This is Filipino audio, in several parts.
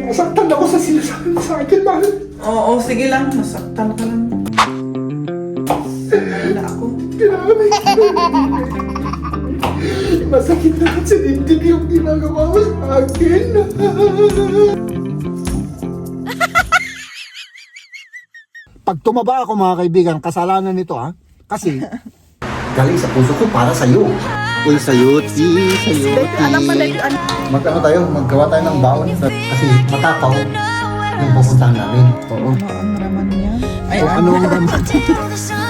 Nasaktan ako sa sinasabi mo sa akin, mahal. Oo, sige lang. Masaktan ka lang. Wala ako. Grabe. Masakit na sa dibdib yung ginagawa mo sa akin. Pag tumaba ako, mga kaibigan, kasalanan nito, ha? Kasi galing sa puso ko para sa'yo. Uy, sayuti, sayuti. Alam mo na ano. Magkano tayo, maggawa tayo ng baon. Kasi matakaw yung pupuntahan namin. Oo. Ano ang raman niya? Ay, Kung ano ang raman.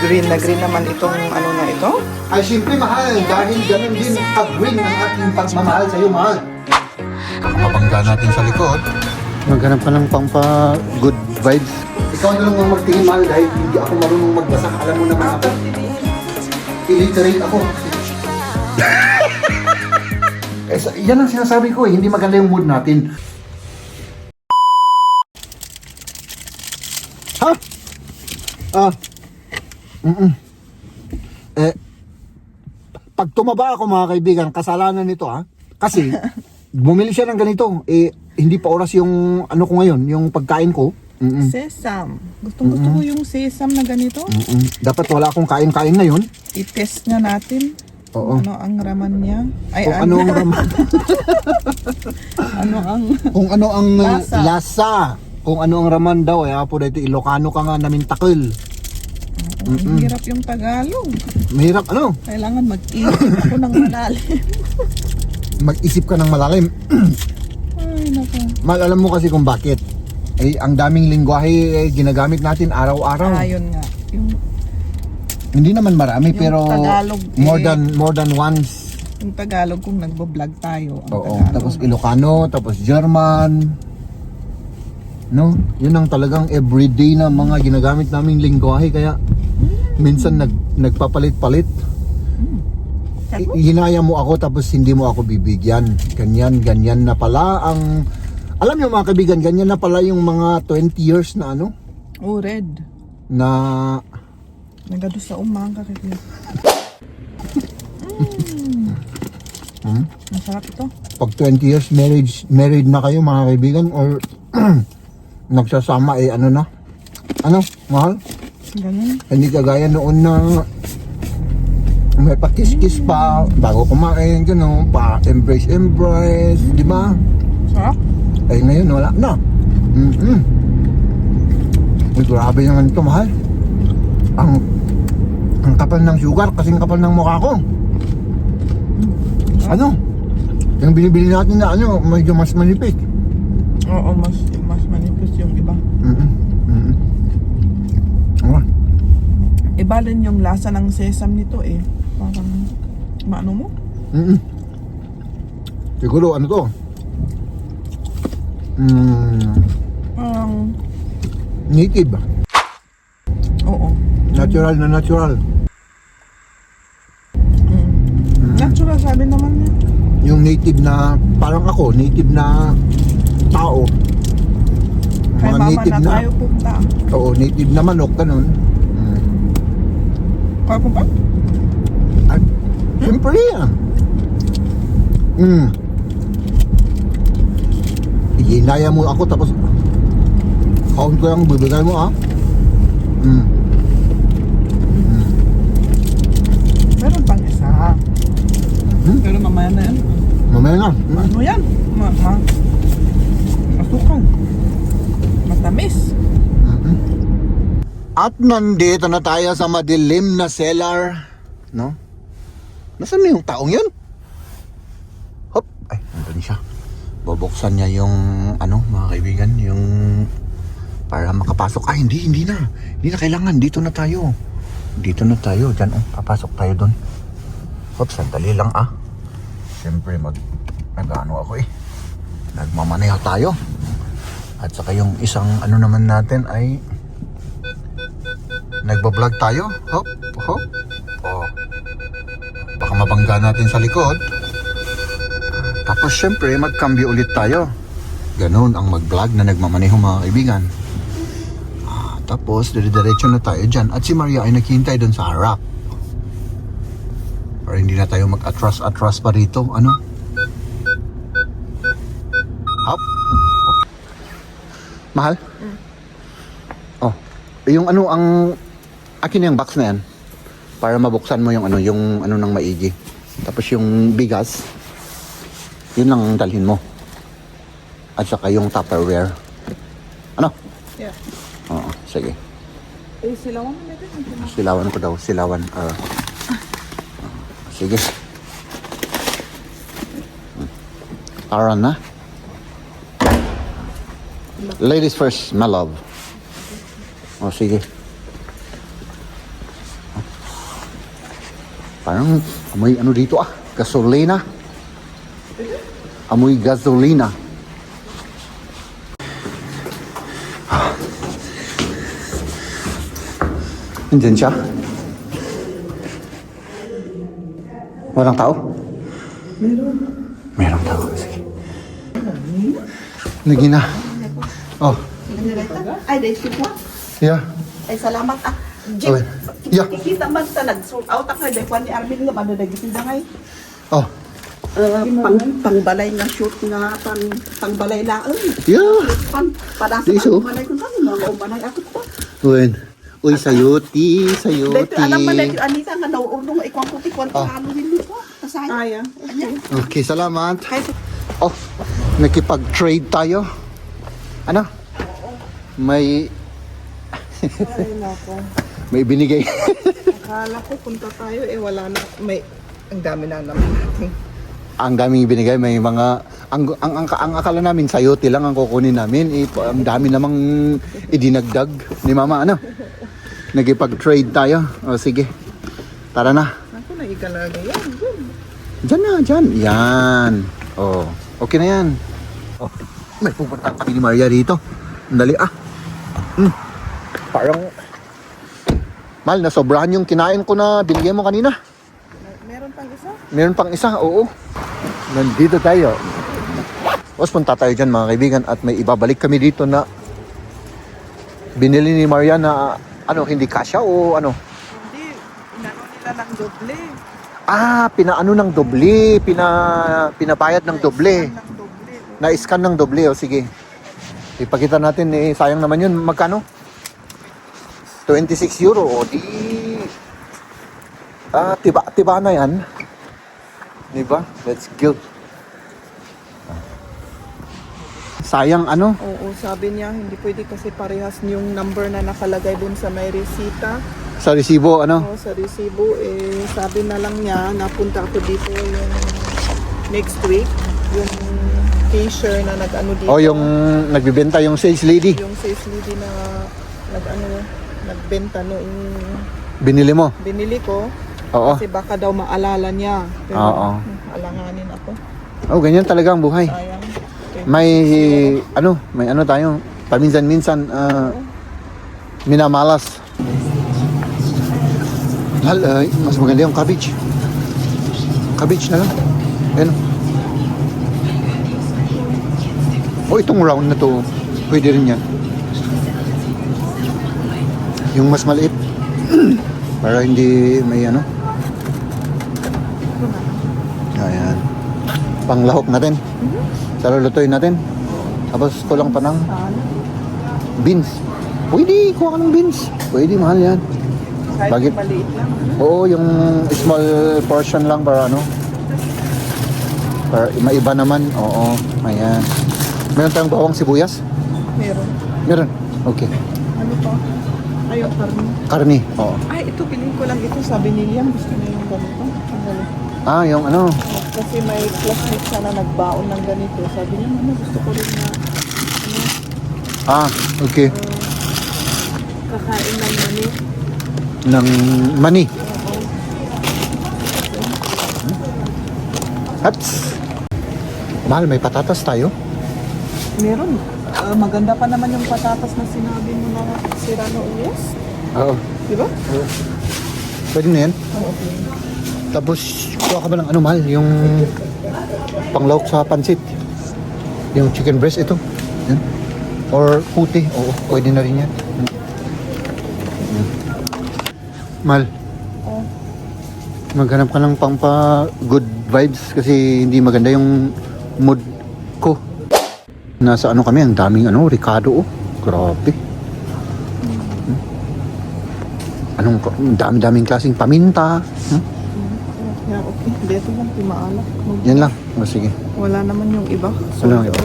green na green naman itong ano na ito. Ay, siyempre, mahal. Dahil ganun din pag-win ng ating pagmamahal sa'yo, mahal. Makapangga natin sa likod. Maghanap ka ng pampa-good vibes. Ikaw na lang ang magtingin, mahal, dahil hindi ako marunong magbasa. Alam mo naman ako. Illiterate ako. Yan ang sinasabi ko, hindi maganda yung mood natin. Ha? Pag tumaba ako, mga kaibigan, kasalanan nito, ha? Kasi bumili siya ng ganito, hindi pa oras yung ano ko ngayon, yung pagkain ko. Sesam. Gusto ko yung sesam na ganito. Dapat wala akong kain-kain ngayon. I-test nga natin. Oo. Ano ang raman niya? Ay, Kung ano ang raman. ano ang Kung ano ang Lasa. lasa. Kung ano ang raman daw, apo dito Ilocano ka nga namin takil. ang hirap yung Tagalog. Mahirap, ano? Kailangan mag-isip ako ng malalim. Mag-isip ka ng malalim. Ay, nako. Alam mo kasi kung bakit. Ang daming lingwahe ginagamit natin araw-araw. Ayun nga. Yung Hindi naman marami, Yung pero Tagalog, more than once. yung Tagalog kung nagbo-vlog tayo. Ang Oo, Tagalog. tapos Ilocano, tapos German. No? Yun ang talagang everyday na mga ginagamit naming lingwahe, kaya minsan nagpapalit-palit. Hinaya mo ako tapos hindi mo ako bibigyan. Ganyan na pala ang... Alam niyo, mga kaibigan, ganyan na pala yung mga 20 years na ano? Oh, red. Na... Nagado sa umang kakit. Masarap ito. Pag 20 years married na kayo, mga kaibigan, or nagsasama, ano na? Ano, mahal? Ganun. Hindi kagaya noon na may pa-kiss-kiss pa bago kumain, gano'n, pa-embrace, di ba? Sarap. Ngayon wala na. Uy, grabe naman ito, mahal. Ang kapal ng sugar, kasing kapal ng mukha ko. Ano? Yung binibili natin na ano, medyo mas manipis. Oo, mas manipis yung iba. Iba din yung lasa ng sesam nito eh. Parang, maano mo? Siguro, ano to? Parang, Native. oo. Natural na natural. Natural sabi naman niya. Yung native na, parang ako, native na tao. Kay Mga mama native na tayo punta. Oo, native na manok, ganun. Kaya punta? At, siyempre yan. Iginaya mo ako, tapos kaon ko lang bibigay mo, ah. Meron pang isa. Pero mamaya na yan. Mamaya na. Ano yan? Masukal. Matamis. At nandito na tayo sa madilim na cellar, no? Nasaan na yung taong yun? Hop! Ay, nandun siya. Bubuksan niya yung, ano, mga kaibigan, yung para makapasok. Ay, hindi na. Hindi na kailangan. Dito na tayo. Diyan, papasok tayo doon. Hop, sandali lang, ah. Siyempre, nag-ano ako, nagmamaneho tayo. At saka yung isang, ano naman natin ay nagbablog tayo. Hop. Oh. Baka mabangga natin sa likod. Tapos syempre magkambyo ulit tayo. Ganun ang mag-vlog na nagmamaneho, mga kaibigan. Tapos dire-diretso na tayo dyan. At si Maria ay naghihintay doon sa harap. Para hindi na tayo mag-atras pa rito. Ano? Hop. Mahal? Oh. Yung ano ang akin yung box na yan. Para mabuksan mo yung ano ng maigi. Tapos yung bigas, yun lang ang dalhin mo. At saka yung Tupperware. Ano? Yeah. Oo, sige. Eh, silawan mo nito. Silawan ko daw, silawan. Sige. Aran na. Ladies first, my love. Oh, sige. Parang amoy ano dito gasolina. Amoy gasolina. Nandiyan siya? Walang tao? Merong tao. Sige. Nagina. Oh, Ay, dahil siya. yeah. Ay, salamat Jim, Okay. Yeah. kikita man sa nag-sort out ako. Dahil kwan ni Armin nga, ano nagiging na ngay. Oh, Pangbalay nga shoot nga, pangbalay na. yeah. Padasa Iso. ang umanay ko sa mga umanay ako po. Uy, uy, sayuti, Dahil sayuti. alam mo dahil Anita nga nauunong ikwang kutikwan Oh. pa ano din ko. Kasaya. Ah, yeah. Okay, salamat. Kahit Oh, nakipag-trade tayo. Ano? May Ay, nako. may binigay. Akala ko punta tayo, wala na. Ang dami na naman natin. Ang daming binigay, may mga ang akala namin sayote lang ang kukunin namin. Ang dami namang idinagdag ni Mama ano. Nagipag-trade tayo. O sige. Tara na. Ako na ikalagay yan. Good. Diyan na, diyan. Yan. Oh, okay na yan. Oh, may pupunta kami ni Maria dito. Dali Parang Mal, nasobrahan yung kinain ko na binigay mo kanina. Meron pang isa? Meron pang isa, oo. Nandito tayo. Tapos punta tayo dyan mga kaibigan at may ibabalik kami dito na binili ni Maria na hindi kasya o ano. Hindi. Inano nila ng doble. Pinaano ng doble, pinabayad ng doble. Ng doble. Na-scan ng doble, o sige. Ipakita natin, sayang naman yun. Magkano? 26 euro, o di... tiba na yan. Diba? Let's go. Sayang Oo, sabi niya, hindi pwede kasi parehas yung number na nakalagay dun sa may resita. sa resibo, Oo, sa resibo, sabi na lang niya, napunta ako dito yung next week, yung cashier na nag-ano dito. O yung nagbibenta yung sales lady. Yung sales lady na nagbenta noong Binili mo. binili ko. Oo. Kasi baka daw maalala niya. Pero Oo. alanganin ako. Oh, ganyan talaga ang buhay. Sayang. May tayo. Paminsan-minsan minamalas. Mahal, mas maganda yung cabbage. Cabbage na lang. Ayan. Oh, itong round na to, pwede rin yan. Yung mas maliit. Para hindi may Ayan. Panglahok natin. Salulutuin natin. Tapos kulang pa ng beans. Pwede, kuha ka ng beans. Pwede, mahal yan. Kahit Bakit? maliit lang. Oo, yung small portion lang para para maiba naman. Oo, ayan. Meron tayong bawang sibuyas? Meron. Meron. Okay. Ano pa? Ayaw karne. Karni. Oo. Ay, ito, bilhin ko lang ito. Sabi ni Liam, gusto niya yung ganito. Ang galing. Yung Kasi may classmate siya na nagbaon ng ganito. Sabi niya, mama, gusto ko rin na okay. kakain ng mani. Ng mani. Hats. Mahal, may patatas tayo. Meron. Maganda pa naman yung patatas na sinabi mo na sira noong yes. Oo. Di ba? Pwede na yan. Okay. Tapos, kuha ka ba ng mahal? Yung panglawak sa pansit. Yung chicken breast, ito. Yan. Or puti. Oo, pwede na rin yan. Mahal. Oh. Maghanap ka ng good vibes kasi hindi maganda yung mood ko. Nasa ano kami, ang daming ano, Ricardo, oh. Grabe. Anong, dami-daming klaseng paminta. Yeah, okay. Dito lang, timaalak. Yan lang. O, sige. Wala naman yung iba. Wala yung iba.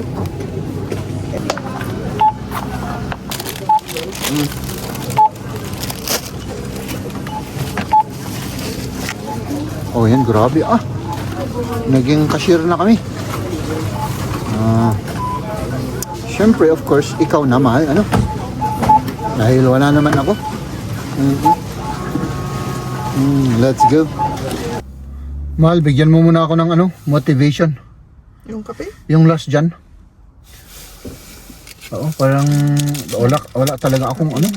Oh, yan, grabe. Ah, naging cashier na kami. Siyempre, of course, ikaw na, mahal, ano? Dahil wala naman ako. Let's go. Mahal, bigyan mo muna ako ng ano, motivation. Yung kape? Yung last dyan. Oo, parang wala talaga akong ano.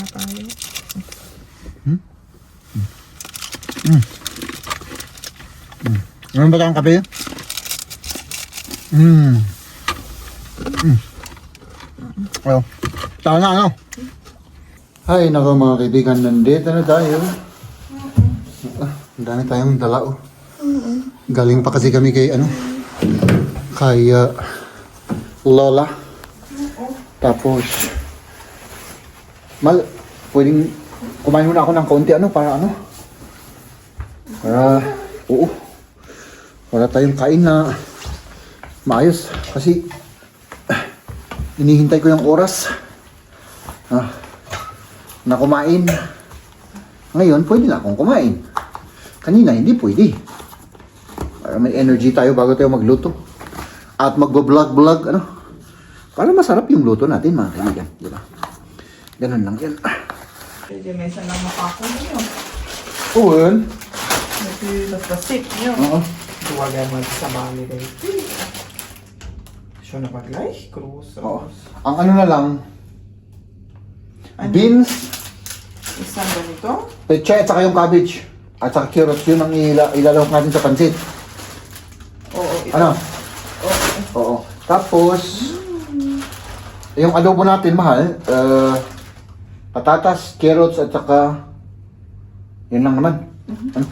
Ano ba tayong kape? Oh, tama na ano? Ay, nako mga kaibigan, nandito na tayo. Ang dami tayong dala, oh. Galing pa kasi kami kay ano, kay Lola. Tapos pwedeng kumain muna ako ng konti ano para oo, wala tayong kain na maayos kasi inihintay ko yung oras na kumain. Ngayon pwede na akong kumain, kanina hindi pwede. Para may energy tayo bago tayo magluto at magbo-vlog ano, para masarap yung luto natin mga kaibigan, di ba? Ganun lang yan. Pwede may isa lang makakon nyo. Uwan. Pwede nasasik nyo. Oo. Duwagan mo sa mami kayo. Siya na mag-like, cruise. Oo. Ang ano na lang, beans, Isang ganito. peche at saka yung cabbage at saka carrots, yun ang ilalawak natin sa pansit. Oo, ito. Ano? Oo. Oo. Tapos yung adobo natin, mahal, patatas, carrots at saka yun lang naman. Ano?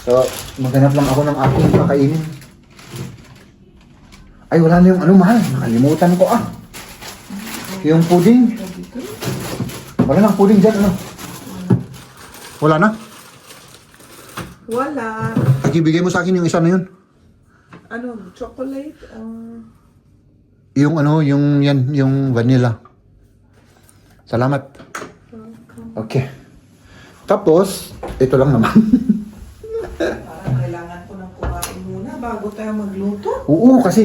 So, maghanap lang ako ng aking kakainin. Ay, wala na yung ano, mahal. Nakalimutan ko yung pudding. Wala nang pudding dyan, ano? Wala na? Wala. Ibigay mo sa akin yung isa na yun. Ano, chocolate? Yung ano, yung vanilla. Salamat. Okay. Tapos, ito lang naman. Parang kailangan ko nang kumain muna bago tayo magluto. Oo, kasi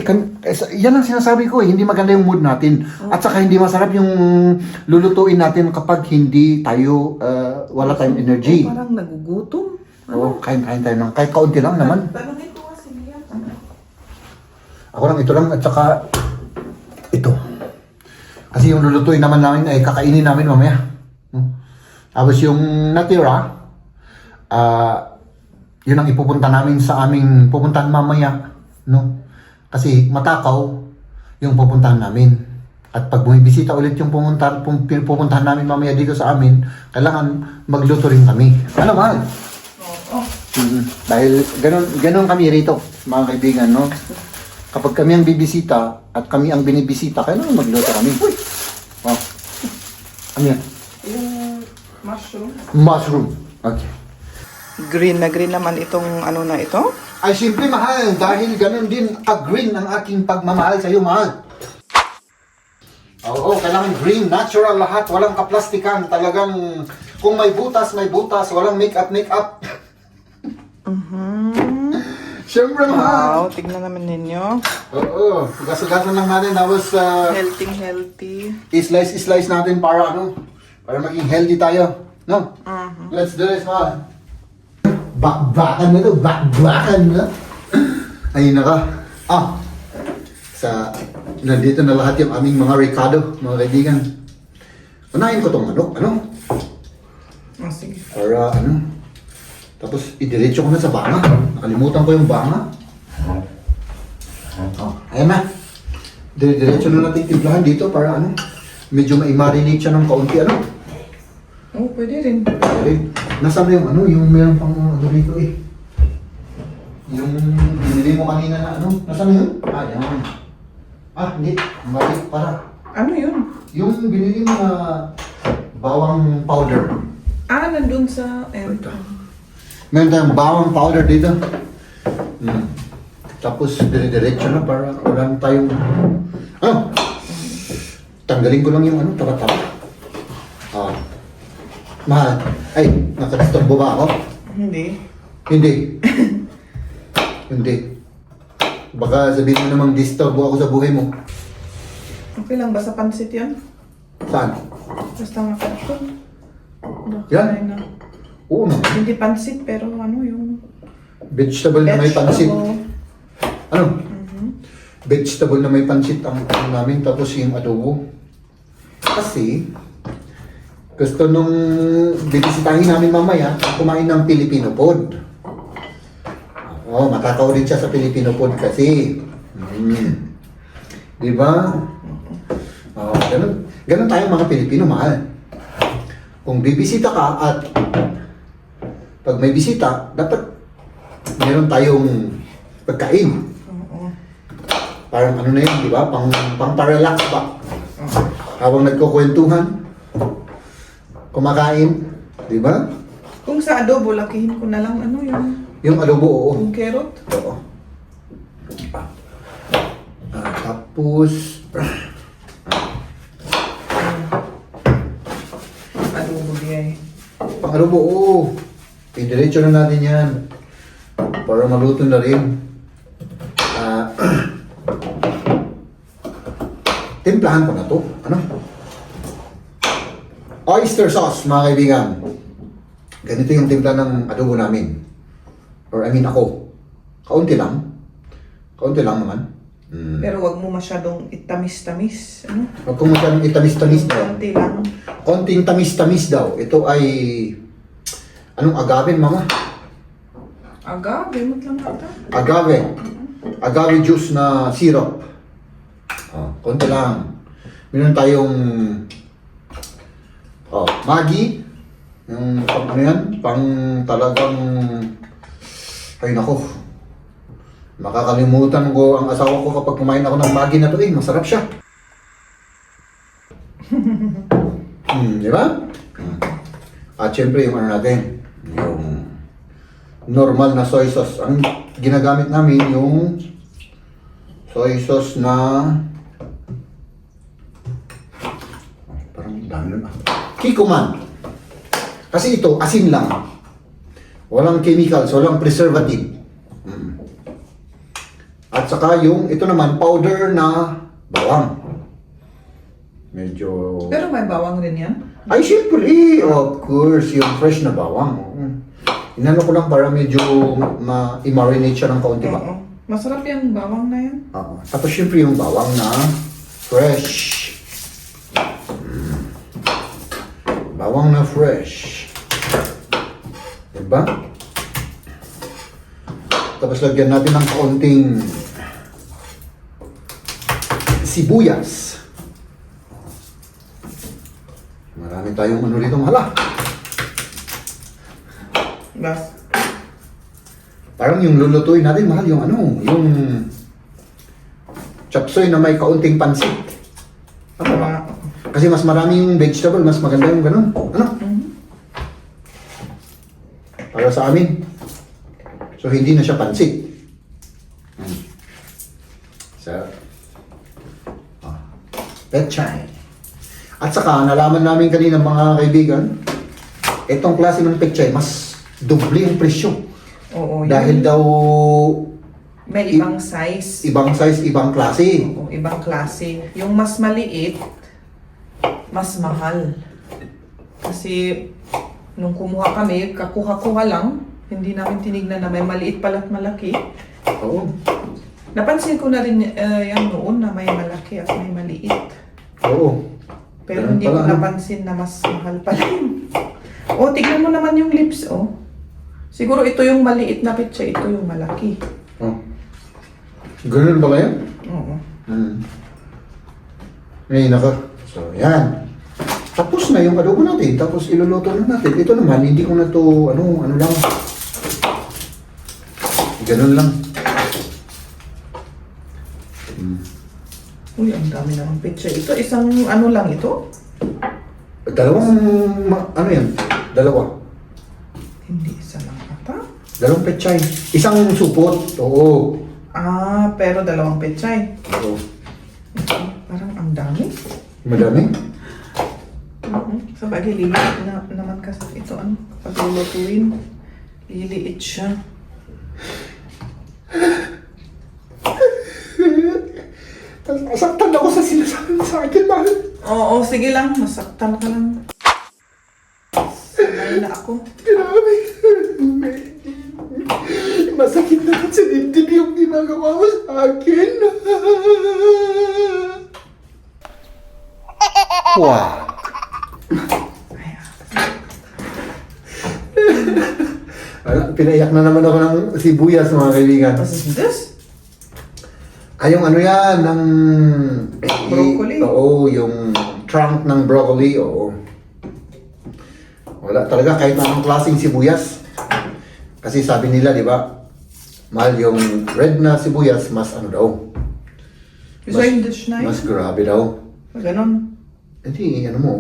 yan ang sinasabi ko eh, hindi maganda yung mood natin. At saka hindi masarap yung lulutuin natin kapag hindi tayo, wala tayong energy. Parang nagugutom. Oo, kain-kain tayo ng, kahit kaunti lang naman. Tanongin ko kasi niya. Ako lang, ito lang, at saka ito. Kasi yung lulutuin naman namin ay kakainin namin mamaya. Tapos yung natira, yun ang ipupunta namin sa aming pupuntahan mamaya, no? Kasi Matakaw yung pupuntahan namin. At pag bumibisita ulit yung pupuntahan namin mamaya dito sa amin, kailangan magluto rin kami. Ano man? Oo. Dahil ganun kami rito, mga kaibigan, no? Kapag kami ang bibisita at kami ang binibisita, kailangan magluto kami. Wow. Ano yan? Yung mushroom. Mushroom. Okay. Green na green naman itong ano na ito. Ay, simple, mahal. Dahil ganun din ka-green ang aking pagmamahal sa iyo, mahal. Oo, kailangan green, natural lahat. Walang kaplastikan. Talagang kung may butas, may butas. Walang make-up. Siyempre, mahal. Wow, tignan naman ninyo. Oo, gas-gasan lang natin. Tapos, Healthy. i-slice natin para para maging healthy tayo. No? Let's do this, mahal. Bakbakan na to, bakbakan na. Ay, naka. Nandito na lahat yung aming mga Ricardo, mga kaibigan. Unahin ko tong ano? Sige. Para tapos idiretso ko na sa banga. Nakalimutan ko yung banga. Ayan na. Diretso na natin timplahan dito para medyo ma-marinate siya ng kaunti Oh, pwede rin. Okay. Nasaan na yung meron pang dito eh. Yung binili mo kanina na nasaan na yun? Yan. Hindi. Mali. Para. Ano yun? Yung binili mo na bawang powder. Nandun sa... Meron tayong bawang powder dito. Tapos dire-diretso na para wala tayong... Tanggalin ko lang yung taba-taba. Mahal. Ay, nakadisturbo ba ako? Hindi. Hindi. Hindi. Baka sabihin mo namang disturbo ako sa buhay mo. Okay lang ba sa pansit yan? Saan? Basta makarton. Yan? Na. Oo naman. Hindi pansit pero yung... Vegetable na may pansit. Ano? Mhm. Vegetable na may pansit ang namin tapos yung adobo. Kasi gusto nung bibisitahin namin mamaya kumain ng Filipino food. Matakaw rin siya sa Filipino food kasi. Di ba? Ganun tayo mga Pilipino, mahal. Kung bibisita ka at pag may bisita, dapat meron tayong pagkain. Oo. Parang ano na yun, di ba? Pang parelax ba? Habang nagkukwentuhan, kumakain, di ba? Kung sa adobo, lakihin ko na lang Yung adobo, oo. yung carrot. Oo. Tapos, Adobo diya pang adobo, oo. Diretso na natin yan. Para maluto na rin. Timplahan ko na to. Ano? Oyster sauce, mga kaibigan. Ganito yung timpla ng adobo namin. Or I mean ako. Kaunti lang. Kaunti lang naman. Pero wag mo masyadong itamis-tamis. Huwag kong masyadong itamis-tamis daw. Konti lang. Konting tamis-tamis daw. Ito ay... Anong agave, mama? Agave, mo lang ata. Agave. Agave juice na syrup. Konti lang. Meron tayong... Maggi. Yung pang ano yan? Pang talagang... Ay nako. Makakalimutan ko ang asawa ko kapag kumain ako ng Maggi na to. Masarap siya. Di ba? At syempre yung ano natin. Yung normal na soy sauce. Ang ginagamit namin yung soy sauce na... Parang dami nun Kikoman. Kasi ito, asin lang. Walang chemicals, walang preservative. At saka yung, ito naman, powder na bawang. Medyo... Pero may bawang rin yan. Ay, syempre, of course, yung fresh na bawang. Inano ko lang para medyo ma-marinate siya ng kaunti ba? Oo. Masarap yung bawang na yan. Tapos syempre yung bawang na fresh. Bawang na fresh. Diba? Tapos lagyan natin ng kaunting sibuyas. Marami tayong ano rito, mahala. Bas. Parang yung lulutuin natin, mahal, yung ano, yung chop suey na may kaunting pansit. Ano ba? Kasi mas marami yung vegetable, mas maganda yung ganun. Ano? Para sa amin. So, hindi na siya pansit. So, pechay. At saka, nalaman namin kanina mga kaibigan, itong klase ng pechay, mas doble yung presyo. Oo. Dahil daw, may ibang size. ibang size, ibang klase. Oo, ibang klase. Yung mas maliit, mas mahal. Kasi, nung kumuha kami, kakuha-kuha lang. Hindi namin tinignan na may maliit pala at malaki. Oo. Napansin ko na rin yan noon na may malaki at may maliit. Oo. Pero Ganun hindi ko pala, ano? napansin na mas mahal pala yun. O, tignan mo naman yung lips, oh. Siguro ito yung maliit na pitsa, ito yung malaki. Oh. Ganun ba yan? Oo. Ay, naka. So, yan. Tapos na yung adobo natin. Tapos iluluto na natin. Ito naman, hindi ko na to, ano lang. Ganun lang. Uy, ang dami naman picture. Ito, isang ano lang ito? Dalawang, ano yan? Dalawa. Hindi, isa lang ata. Dalawang pechay. Isang supot. Oo. Ah, pero dalawang pechay. Oo. Ito, parang ang dami. Madami. Sa bagay, liliit na naman kasi ito, ano, pag lulutuin, liliit siya. Nasaktan ako sa sinasabi mo sa akin, mahal. Oo, sige lang, masaktan ka lang. Sanay na ako. Grabe. Masakit na sa dibdib yung ginagawa mo sa akin. Wow. Pinaiyak na naman ako ng sibuyas, mga kaibigan. What is this? Ay, yung ano yan, ng... Broccoli? Oo, yung trunk ng broccoli, oo. Wala talaga, kahit anong klaseng sibuyas. Kasi sabi nila, di ba, mahal yung red na sibuyas, mas ano daw. Gusto yung dish na Mas yun? grabe daw. Ganon. Hindi, ano mo,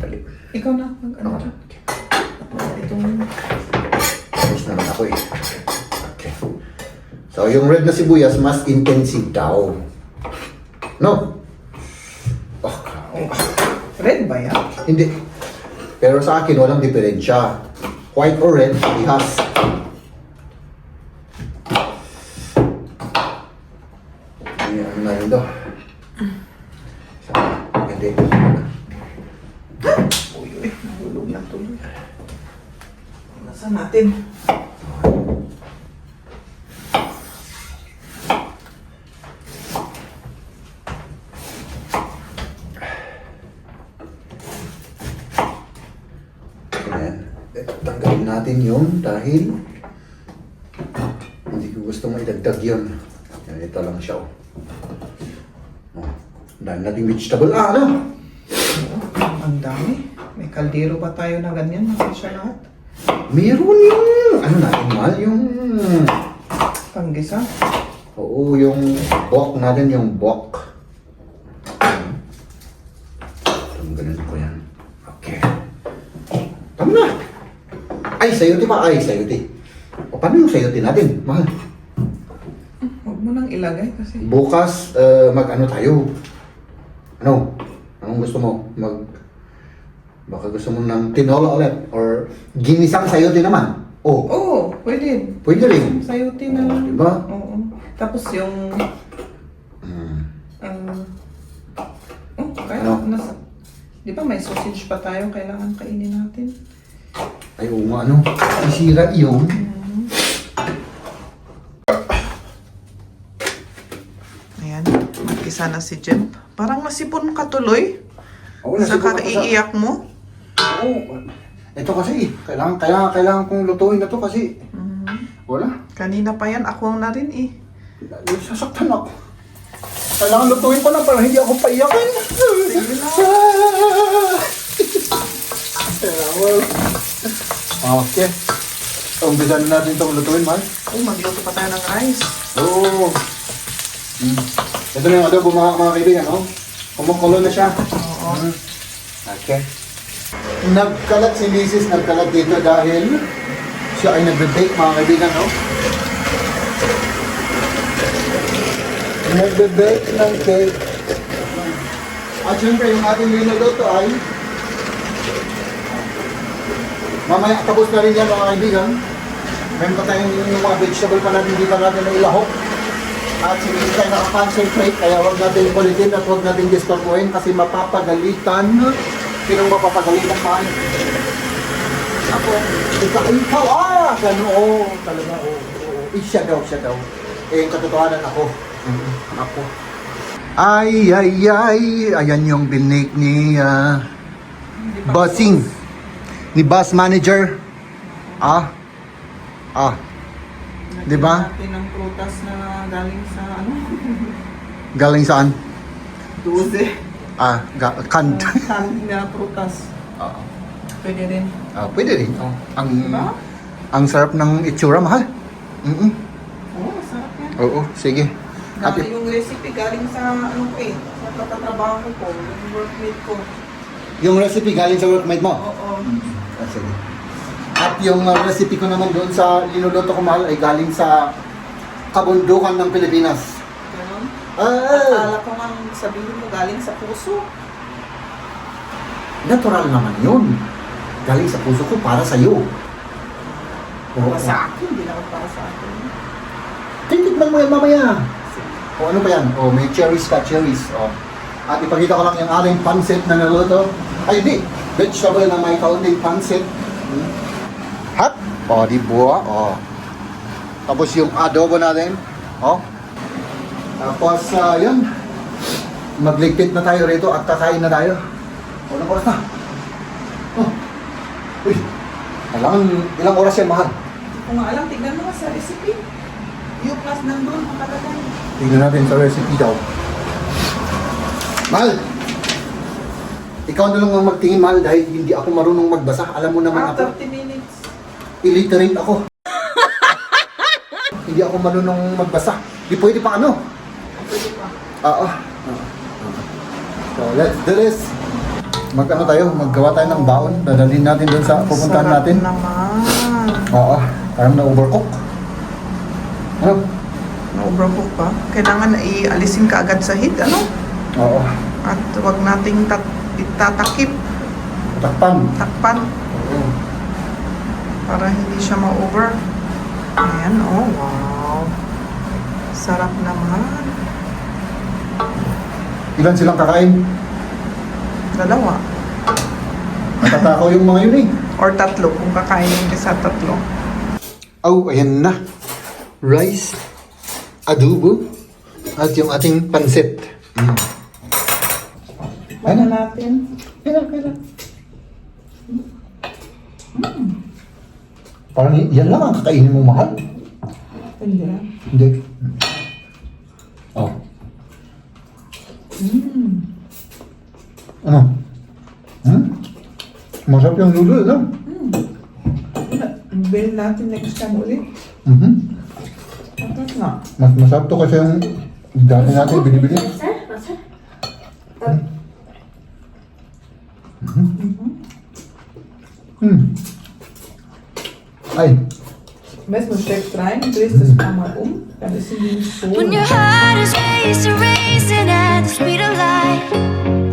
dali. Ikaw na, mag-ano Oo. dyan. Itong... Tapos naman ako eh. Okay. So, yung red na sibuyas, mas intensive daw. No? Oh, grabe. Red ba yan? Hindi. Pero sa akin, walang diferensya. White or red, ihas. Ayan, ano na yun daw. Hindi. Uy, uy, nahulog na tuloy. Nasa natin. Ayan. Tanggalin natin yun dahil hindi ko gusto maidagdag yun. Ayan, ito lang siya. Oh. Oh. Dahil nating vegetable. Ah, ano? Ang dami. May kaldero ba tayo na ganyan? Nasa siya lahat? Meron yung, ano natin mahal, yung, Panggisa? oo, yung bok natin, yung bok. Tanggalin ko yan. Okay. Tama na. Ay, sayote pa. Ay, sayote. O, paano yung sayote natin, mahal? Huwag mo nang ilagay kasi. Bukas, mag-ano tayo? Ano? Anong gusto mo? Baka gusto mo ng tinola ulit? Or ginisang sayote naman? Oh, Oo, pwede. pwede rin. Sayote na lang. Diba? Oo. Tapos yung... Hmm. kaya Ano? nasa... Di ba may sausage pa tayo? Kailangan kainin natin. Ay, oo nga, ano? Isira yun. Ayan, magkisa na si Jem. Parang masipon ka tuloy. Oo, Sa nasipon ako kaiiyak mo. Oo. Ito kasi, kailangan kong lutuin na to kasi wala. Kanina pa yan, ako ang na rin eh. Sasaktan ako. Kailangan lutuin ko na para hindi ako paiyakin. Sige na. Okay. Umpisan na natin itong lutuin, man. Oh, magluto pa tayo ng rice. Oo. Ito na yung adobo, mga kaibigan, no? Kumukulo na siya. Oo. Okay. Nagkalat si Mrs. Nagkalat dito dahil siya ay nagbe-bake, mga kaibigan, no? Nagbe-bake ng cake. At syempre, yung ating linuluto ay mamaya tapos na rin yan, mga kaibigan. Meron pa tayong yung mga vegetable pa natin, hindi pa natin nailahok. At hindi tayo nakakoncentrate, kaya huwag natin kulitin at huwag natin disturbuhin kasi mapapagalitan. Sinong mapapagalitan pa? Ako, ikaw, gano'n, talaga, siya daw. Eh, yung katotohanan ako. Ako. Ay, ayan yung binig ni Bossing. Ni Boss Manager. Di ba? Natin ng prutas na galing sa ano? Galing saan? 12. Canned. Canned na prutas. Oo. Pwede rin. Pwede rin. Oh. Diba? Ang sarap ng itsura, mahal. Oo, masarap yan. Oo, sige. Galing yung recipe, galing sa ano ko eh, sa katatrabaho ko, yung workmate ko. Yung recipe galing sa workmate mo? Oo. Ah, sige. At yung recipe ko naman doon sa linuluto ko mahal ay galing sa kabundukan ng Pilipinas. Ganun. Ah, Akala ko nga sabihin mo galing sa puso. natural naman yun. Galing sa puso ko para sa iyo. Para sa akin, hindi lang para sa akin. Titikman mo yan mamaya. O ano pa yan? O may cherries ka, cherries. O. At ipakita ko lang yung ating pancit na naluto. Ay hindi, vegetable na may kaunting pancit. Hap! O, di buwa. O. Tapos yung adobo natin. O. Tapos, yun. Magligpit na tayo rito at kakain na tayo. O, ilang oras na? Oh. Uy. Kailangan, ilang oras yan, mahal? Hindi ko nga alam, tignan mo nga sa recipe. U plus nandun, makalagay. Tingnan natin sa recipe daw. Mahal! Ikaw na lang ang magtingin, mahal, dahil hindi ako marunong magbasa. Alam mo naman ako, 30 minutes. illiterate ako. Hindi ako marunong magbasa. Di pwede pa ano? Pwede pa. Oo. So, let's do this. Mag-ano tayo, maggawa tayo ng baon. Dadalhin natin doon sa pupuntahan Sarap natin. naman. Oo. Parang na-overcook. Ano? Na-overcook pa. Kailangan na ialisin ka agad sa heat, ano? Oo. At huwag nating itatakip, Takpan. takpan, Oo. para hindi siya ma-over. Ayan, oh, wow. Sarap naman. Ilan silang kakain? Dalawa. Natatakaw yung mga yun eh. Or tatlo, kung kakainin ka sa tatlo. Oh, ayan na. Rice, adobo, at yung ating pansit. Ano natin? Kailan. Parang yan lang ang kakainin mo, mahal. Hindi. Hindi. Oh. Ano? Masarap yung lulo, no? Bill natin next time ulit. Tapos nga. Mas masarap to kasi yung dati natin binibili. Ay, Mesmo Chef Trein, drehst es einmal dann ist sie so. When your heart is racing, racing at the speed of light.